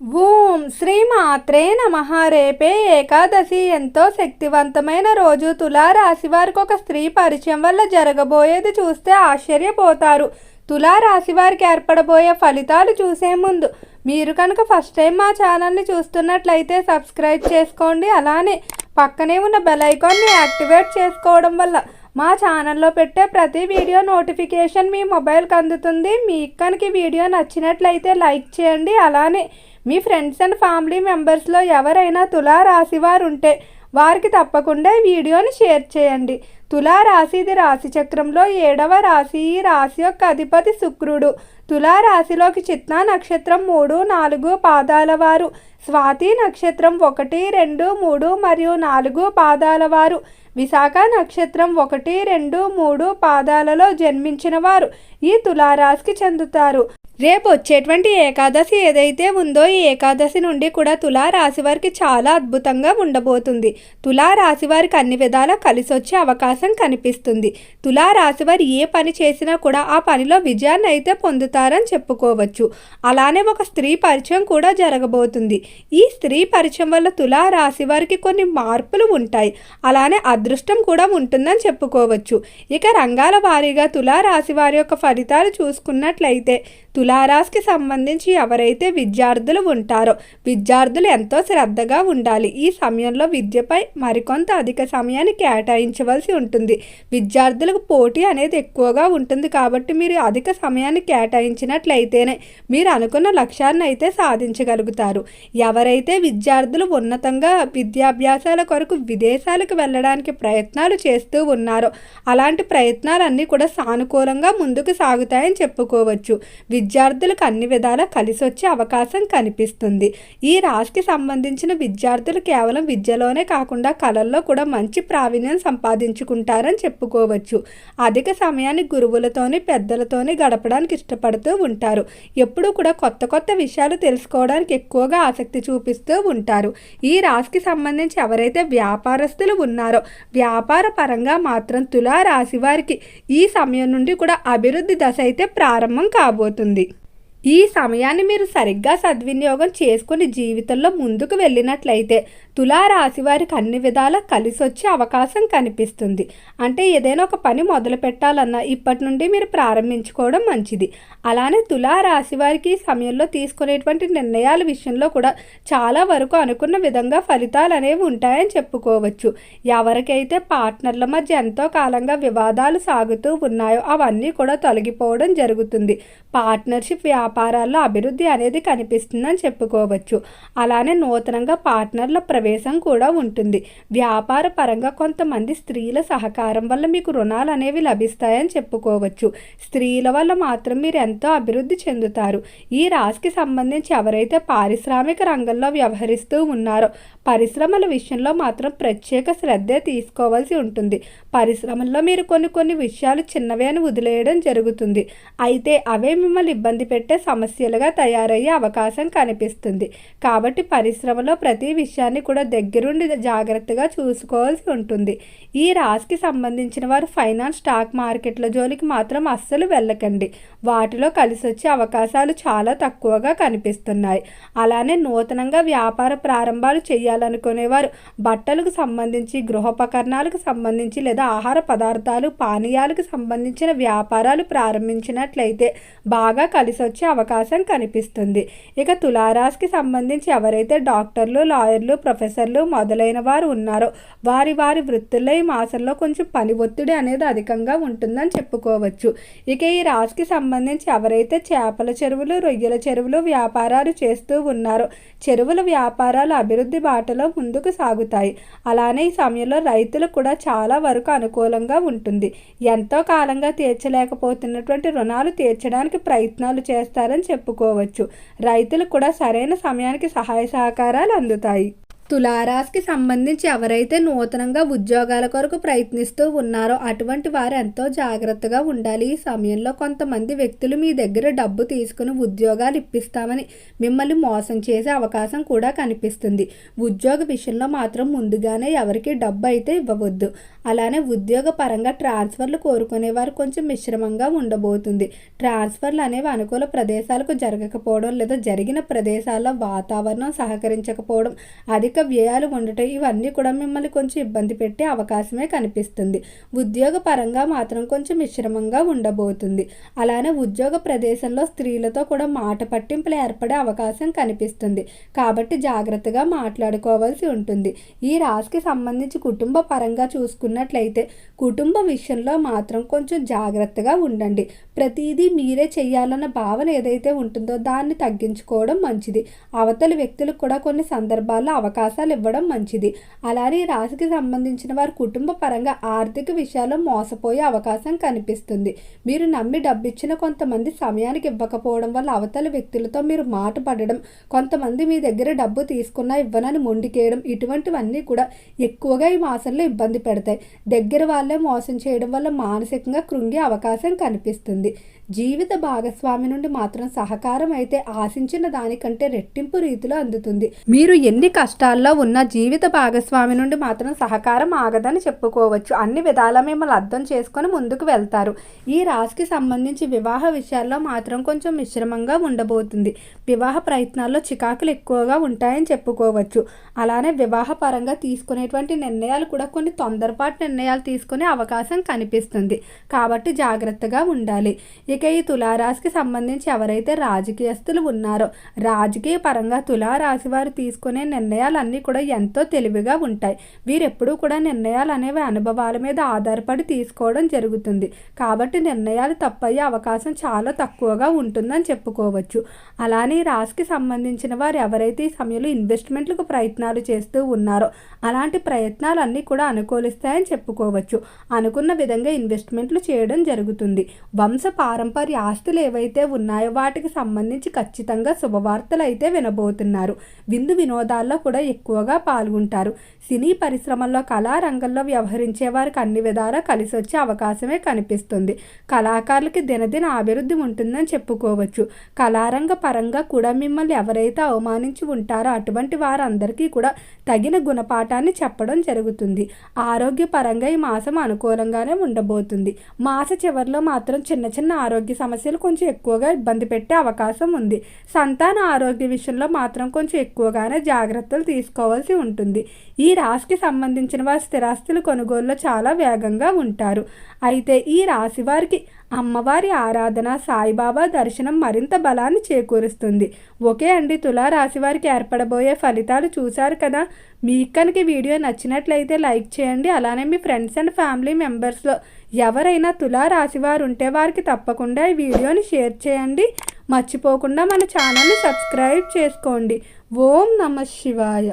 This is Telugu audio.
ఓం శ్రీ మాత్రే నమః. రేపే ఏకాదశి. ఎంతో శక్తివంతమైన రోజు. తులారాశి వారికి ఒక స్త్రీ పరిచయం వల్ల జరగబోయేది చూస్తే ఆశ్చర్యపోతారు. తులారాశి వారికి ఏర్పడబోయే ఫలితాలు చూసే ముందు మీరు కనుక ఫస్ట్ టైం మా ఛానల్ని చూస్తున్నట్లయితే సబ్స్క్రైబ్ చేసుకోండి. అలానే పక్కనే ఉన్న బెల్ ఐకాన్ని యాక్టివేట్ చేసుకోవడం వల్ల మా ఛానల్లో పెట్టే ప్రతి వీడియో నోటిఫికేషన్ మీ మొబైల్కి అందుతుంది. మీకు కనుక ఈ వీడియో నచ్చినట్లయితే లైక్ చేయండి. అలానే మీ ఫ్రెండ్స్ అండ్ ఫ్యామిలీ మెంబర్స్లో ఎవరైనా తులారాశి వారు ఉంటే వారికి తప్పకుండా ఈ వీడియోని షేర్ చేయండి. తులారాశి ఇది రాశి చక్రంలో 7వ రాశి. ఈ రాశి యొక్క అధిపతి శుక్రుడు. తులారాశిలోకి చిత్తా నక్షత్రం 3, 4 పాదాల వారు, స్వాతి నక్షత్రం 1, 2, 3 మరియు 4 పాదాల వారు, విశాఖ నక్షత్రం 1, 2, 3 పాదాలలో జన్మించిన వారు ఈ తులారాశికి చెందుతారు. రేపు వచ్చేటువంటి ఏకాదశి ఏదైతే ఉందో ఈ ఏకాదశి నుండి కూడా తులారాశి వారికి చాలా అద్భుతంగా ఉండబోతుంది. తులారాశి వారికి అన్ని విధాలా కలిసి వచ్చే అవకాశం కనిపిస్తుంది. తులారాశి వారు ఏ పని చేసినా కూడా ఆ పనిలో విజయాన్ని అయితే పొందుతారని చెప్పుకోవచ్చు. అలానే ఒక స్త్రీ పరిచయం కూడా జరగబోతుంది. ఈ స్త్రీ పరిచయం వల్ల తులారాశి వారికి కొన్ని మార్పులు ఉంటాయి. అలానే అదృష్టం కూడా ఉంటుందని చెప్పుకోవచ్చు. ఇక రంగాల వారీగా తులారాశి వారి యొక్క ఫలితాలు చూసుకున్నట్లయితే తులారాశికి సంబంధించి ఎవరైతే విద్యార్థులు ఉంటారో విద్యార్థులు ఎంతో శ్రద్ధగా ఉండాలి. ఈ సమయంలో విద్యపై మరికొంత అధిక సమయాన్ని కేటాయించవలసి ఉంటుంది. విద్యార్థులకు పోటీ అనేది ఎక్కువగా ఉంటుంది కాబట్టి మీరు అధిక సమయాన్ని కేటాయించినట్లయితేనే మీరు అనుకున్న లక్ష్యాన్ని అయితే సాధించగలుగుతారు. ఎవరైతే విద్యార్థులు ఉన్నతంగా విద్యాభ్యాసాల కొరకు విదేశాలకు వెళ్ళడానికి ప్రయత్నాలు చేస్తూ ఉన్నారో అలాంటి ప్రయత్నాలన్నీ కూడా సానుకూలంగా ముందుకు సాగుతాయని చెప్పుకోవచ్చు. విద్యార్థులకు అన్ని విధాలా కలిసి వచ్చే అవకాశం కనిపిస్తుంది. ఈ రాశికి సంబంధించిన విద్యార్థులు కేవలం విద్యలోనే కాకుండా కళల్లో కూడా మంచి ప్రావీణ్యం సంపాదించుకుంటారని చెప్పుకోవచ్చు. అధిక సమయాన్ని గురువులతోని పెద్దలతోని గడపడానికి ఇష్టపడుతూ ఉంటారు. ఎప్పుడూ కూడా కొత్త కొత్త విషయాలు తెలుసుకోవడానికి ఎక్కువగా ఆసక్తి చూపిస్తూ ఉంటారు. ఈ రాశికి సంబంధించి ఎవరైతే వ్యాపారస్తులు ఉన్నారో వ్యాపార పరంగా మాత్రం తులారాశి వారికి ఈ సమయం నుండి కూడా అభివృద్ధి దశ అయితే ప్రారంభం కాబోతుంది. ఈ సమయాన్ని మీరు సరిగ్గా సద్వినియోగం చేసుకుని జీవితంలో ముందుకు వెళ్ళినట్లయితే తులారాశి వారికి అన్ని విధాలా కలిసి వచ్చే అవకాశం కనిపిస్తుంది. అంటే ఏదైనా ఒక పని మొదలు పెట్టాలన్నా ఇప్పటి నుండి మీరు ప్రారంభించుకోవడం మంచిది. అలానే తులారాశి వారికి ఈ సమయంలో తీసుకునేటువంటి నిర్ణయాల విషయంలో కూడా చాలా వరకు అనుకున్న విధంగా ఫలితాలు అనేవి ఉంటాయని చెప్పుకోవచ్చు. ఎవరికైతే పార్ట్నర్ల మధ్య ఎంతో కాలంగా వివాదాలు సాగుతూ ఉన్నాయో అవన్నీ కూడా తొలగిపోవడం జరుగుతుంది. పార్ట్నర్షిప్ వ్యాపారాల్లో అభివృద్ధి అనేది కనిపిస్తుందని చెప్పుకోవచ్చు. అలానే నూతనంగా పార్ట్నర్ల ప్రవేశం కూడా ఉంటుంది. వ్యాపార పరంగా కొంతమంది స్త్రీల సహకారం వల్ల మీకు రుణాలు అనేవి లభిస్తాయని చెప్పుకోవచ్చు. స్త్రీల వల్ల మాత్రం మీరు ఎంతో అభివృద్ధి చెందుతారు. ఈ రాశికి సంబంధించి ఎవరైతే పారిశ్రామిక రంగంలో వ్యవహరిస్తూ ఉన్నారో పరిశ్రమల విషయంలో మాత్రం ప్రత్యేక శ్రద్ధ తీసుకోవాల్సి ఉంటుంది. పరిశ్రమల్లో మీరు కొన్ని విషయాలు చిన్నవే అని వదిలేయడం జరుగుతుంది. అయితే అవే మిమ్మల్ని ఇబ్బంది పెట్టే సమస్యలుగా తయారయ్యే అవకాశం కనిపిస్తుంది. కాబట్టి పరిశ్రమలో ప్రతి విషయాన్ని కూడా దగ్గరుండి జాగ్రత్తగా చూసుకోవాల్సి ఉంటుంది. ఈ రాశికి సంబంధించిన వారు ఫైనాన్స్ స్టాక్ మార్కెట్ల జోలికి మాత్రం అస్సలు వెళ్ళకండి. వాటిలో కలిసి వచ్చే అవకాశాలు చాలా తక్కువగా కనిపిస్తున్నాయి. అలానే నూతనంగా వ్యాపార ప్రారంభాలు చేయాలనుకునేవారు బట్టలకు సంబంధించి గృహోపకరణాలకు సంబంధించి లేదా ఆహార పదార్థాలు పానీయాలకు సంబంధించిన వ్యాపారాలు ప్రారంభించినట్లయితే బాగా కలిసి వచ్చే అవకాశం కనిపిస్తుంది. ఇక తులారాశికి సంబంధించి ఎవరైతే డాక్టర్లు లాయర్లు ప్రొఫెసర్లు మొదలైన వారు ఉన్నారో వారి వృత్తుల్లో ఈ మాసంలో కొంచెం పని ఒత్తిడి అనేది అధికంగా ఉంటుందని చెప్పుకోవచ్చు. ఇక ఈ రాశికి సంబంధించి ఎవరైతే చేపల చెరువులు రొయ్యల చెరువులు వ్యాపారాలు చేస్తూ ఉన్నారో చెరువుల వ్యాపారాలు అభివృద్ధి బాటలో ముందుకు సాగుతాయి. అలానే ఈ సమయంలో రైతులకు కూడా చాలా వరకు అనుకూలంగా ఉంటుంది. ఎంతో కాలంగా తీర్చలేకపోతున్నటువంటి రుణాలు తీర్చడానికి ప్రయత్నాలు చేస్తారని చెప్పుకోవచ్చు. రైతులకు కూడా సరైన సమయానికి సహాయ సహకారాలు అందుతాయి. తులారాశికి సంబంధించి ఎవరైతే నూతనంగా ఉద్యోగాల కొరకు ప్రయత్నిస్తూ ఉన్నారో అటువంటి వారు ఎంతో జాగ్రత్తగా ఉండాలి. ఈ సమయంలో కొంతమంది వ్యక్తులు మీ దగ్గర డబ్బు తీసుకుని ఉద్యోగాలు ఇప్పిస్తామని మిమ్మల్ని మోసం చేసే అవకాశం కూడా కనిపిస్తుంది. ఉద్యోగ విషయంలో మాత్రం ముందుగానే ఎవరికి డబ్బు అయితే ఇవ్వవద్దు. అలానే ఉద్యోగ పరంగా ట్రాన్స్ఫర్లు కోరుకునే వారు కొంచెం మిశ్రమంగా ఉండబోతుంది. ట్రాన్స్ఫర్లు అనేవి అనుకూల ప్రదేశాలకు జరగకపోవడం లేదా జరిగిన ప్రదేశాల్లో వాతావరణం సహకరించకపోవడం, అధిక వ్యయాలు ఉండటం ఇవన్నీ కూడా మిమ్మల్ని కొంచెం ఇబ్బంది పెట్టే అవకాశమే కనిపిస్తుంది. ఉద్యోగ పరంగా మాత్రం కొంచెం మిశ్రమంగా ఉండబోతుంది. అలానే ఉద్యోగ ప్రదేశంలో స్త్రీలతో కూడా మాట పట్టింపులు ఏర్పడే అవకాశం కనిపిస్తుంది. కాబట్టి జాగ్రత్తగా మాట్లాడుకోవాల్సి ఉంటుంది. ఈ రాశికి సంబంధించి కుటుంబ పరంగా చూసుకున్నట్లయితే కుటుంబ విషయంలో మాత్రం కొంచెం జాగ్రత్తగా ఉండండి. ప్రతిదీ మీరే చెయ్యాలన్న భావన ఏదైతే ఉంటుందో దాన్ని తగ్గించుకోవడం మంచిది. అవతలి వ్యక్తులకు కూడా కొన్ని సందర్భాల్లో అవకాశాలు ఇవ్వడం మంచిది. అలానే ఈ రాశికి సంబంధించిన వారు కుటుంబ పరంగా ఆర్థిక విషయాల్లో మోసపోయే అవకాశం కనిపిస్తుంది. మీరు నమ్మి డబ్బిచ్చిన కొంతమంది సమయానికి ఇవ్వకపోవడం వల్ల అవతల వ్యక్తులతో మీరు మాట పడడం, కొంతమంది మీ దగ్గర డబ్బు తీసుకున్నా ఇవ్వనని మొండికేయడం ఇటువంటివన్నీ కూడా ఎక్కువగా ఈ మాసంలో ఇబ్బంది పెడతాయి. దగ్గర వాళ్ళే మోసం చేయడం వల్ల మానసికంగా కృంగే అవకాశం కనిపిస్తుంది. జీవిత భాగస్వామి నుండి మాత్రం సహకారం అయితే ఆశించిన దానికంటే రెట్టింపు రీతిలో అందుతుంది. మీరు ఎన్ని కష్టాల్లో ఉన్న జీవిత భాగస్వామి నుండి మాత్రం సహకారం ఆగదని చెప్పుకోవచ్చు. అన్ని విధాలా మిమ్మల్ని అర్థం చేసుకొని ముందుకు వెళ్తారు. ఈ రాశికి సంబంధించి వివాహ విషయాల్లో మాత్రం కొంచెం మిశ్రమంగా ఉండబోతుంది. వివాహ ప్రయత్నాల్లో చికాకులు ఎక్కువగా ఉంటాయని చెప్పుకోవచ్చు. అలానే వివాహ పరంగా తీసుకునేటువంటి నిర్ణయాలు కూడా కొన్ని తొందరపాటు నిర్ణయాలు తీసుకునే అవకాశం కనిపిస్తుంది. కాబట్టి జాగ్రత్తగా ఉండాలి. ఇక ఈ తులారాశికి సంబంధించి ఎవరైతే రాజకీయస్తులు ఉన్నారో రాజకీయ పరంగా తులారాశి వారు తీసుకునే నిర్ణయాలన్నీ కూడా ఎంతో తెలివిగా ఉంటాయి. వీరెప్పుడూ కూడా నిర్ణయాలు అనేవి అనుభవాల మీద ఆధారపడి తీసుకోవడం జరుగుతుంది. కాబట్టి నిర్ణయాలు తప్పయ్యే అవకాశం చాలా తక్కువగా ఉంటుందని చెప్పుకోవచ్చు. అలానే ఈ రాశికి సంబంధించిన వారు ఎవరైతే ఈ సమయంలో ఇన్వెస్ట్మెంట్లకు ప్రయత్నాలు చేస్తూ ఉన్నారో అలాంటి ప్రయత్నాలన్నీ కూడా అనుకూలిస్తాయని చెప్పుకోవచ్చు. అనుకున్న విధంగా ఇన్వెస్ట్మెంట్లు చేయడం జరుగుతుంది. వంశ పారంపర్య ఆస్తులు ఏవైతే ఉన్నాయో వాటికి సంబంధించి ఖచ్చితంగా శుభవార్తలు అయితే వినబోతున్నారు. విందు వినోదాల్లో కూడా ఎక్కువగా పాల్గొంటారు. సినీ పరిశ్రమల్లో కళారంగంలో వ్యవహరించే వారికి అన్ని విధాలా కలిసి వచ్చే అవకాశమే కనిపిస్తుంది. కళాకారులకి దినదిన అభివృద్ధి ఉంటుందని చెప్పుకోవచ్చు. కళారంగ పరంగా కూడా మిమ్మల్ని ఎవరైతే అవమానించి ఉంటారో అటువంటి వారందరికీ కూడా తగిన గుణపాఠాన్ని చెప్పడం జరుగుతుంది. ఆరోగ్యపరంగా ఈ మాసం అనుకూలంగానే ఉండబోతుంది. మాస చివరిలో మాత్రం చిన్న చిన్న ఆరోగ్య సమస్యలు కొంచెం ఎక్కువగా ఇబ్బంది పెట్టే అవకాశం ఉంది. సంతాన ఆరోగ్య విషయంలో మాత్రం కొంచెం ఎక్కువగానే జాగ్రత్తలు తీసుకోవాల్సి ఉంటుంది. ఈ రాశికి సంబంధించిన వారి స్థిరాస్తుల కొనుగోలులో చాలా వేగంగా ఉంటారు. అయితే ఈ రాశి వారికి అమ్మవారి ఆరాధన, సాయిబాబా దర్శనం మరింత బలాన్ని చేకూరుస్తుంది. ఓకే అండి, తులారాశి వారికి ఏర్పడబోయే ఫలితాలు చూశారు కదా. మీకు కనుక వీడియో నచ్చినట్లయితే లైక్ చేయండి. అలానే మీ ఫ్రెండ్స్ అండ్ ఫ్యామిలీ మెంబర్స్లో ఎవరైనా తులారాశి వారు ఉంటే వారికి తప్పకుండా ఈ వీడియోని షేర్ చేయండి. మర్చిపోకుండా మన ఛానల్ని సబ్స్క్రైబ్ చేసుకోండి. ఓం నమః శివాయ.